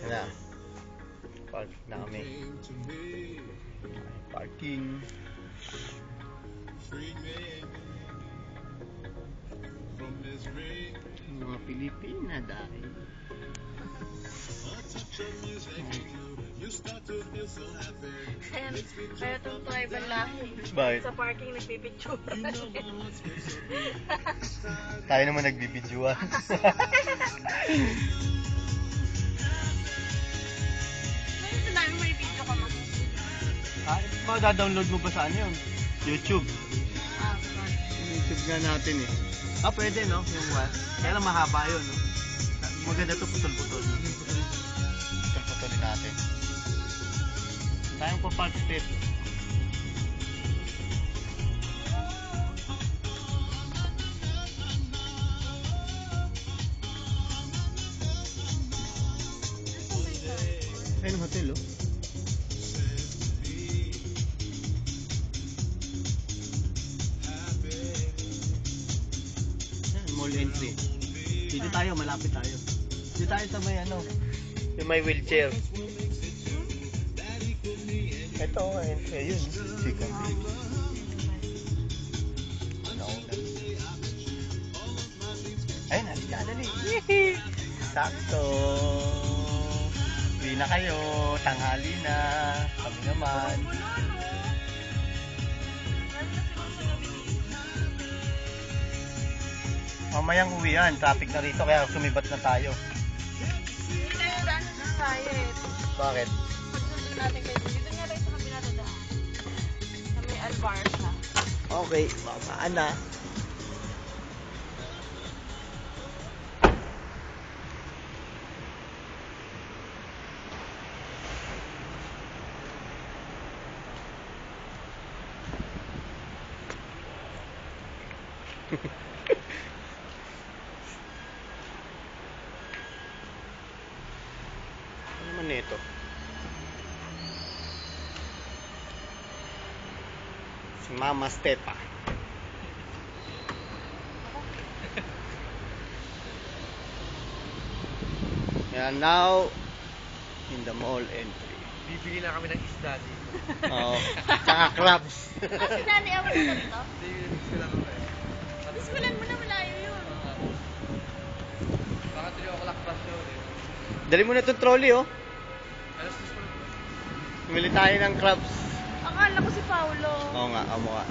Yan na. Park na kami. Parking. Mga Pilipina dahil. Kaya itong tribal lahi. Bakit? Sa parking nagpipicture. Tayo naman nagbibidyoan. Ngayon namin may video ka mo. Mada-download mo ba saan yun? YouTube. Sorry. YouTube nga natin eh. Pwede no? Yung what? Kaya lang mahaba yun no? Maganda to putol-putol. Putol-putulin natin. Tayong pa Park Street. Ayun ang hotel oh. Mall entry. Dito tayo, malapit tayo. Dito tayo sa may ano, yung may wheelchair. Ito, entry, yun. Chicken. Ayun, halika, dali. Sakto. Uwi na kayo, tanghali na. Kami naman. Mamayang uwian, traffic na rito kaya sumibat na tayo. Hindi tayo daan sa Sayet. Bakit? Pagsunod natin kayo. Dito nga tayo sa kabila na daan. Sa may Albarca. Okay, mamaan na. Ano naman ito? Si Mama Stepa. We are now in the mall entry. Bibili na kami ng isda dito. Oo. Tsaka crabs. Si Dani, awan na dito? Bibili ko lang kami. Biskulan mo na, malayo yun. Baka 3 o'clock bus yun eh. Dali mo na itong trolley oh. Alas 6 pa lang. Bumili tayo ng crabs. Akala ko si Paolo. Oo nga, amo nga.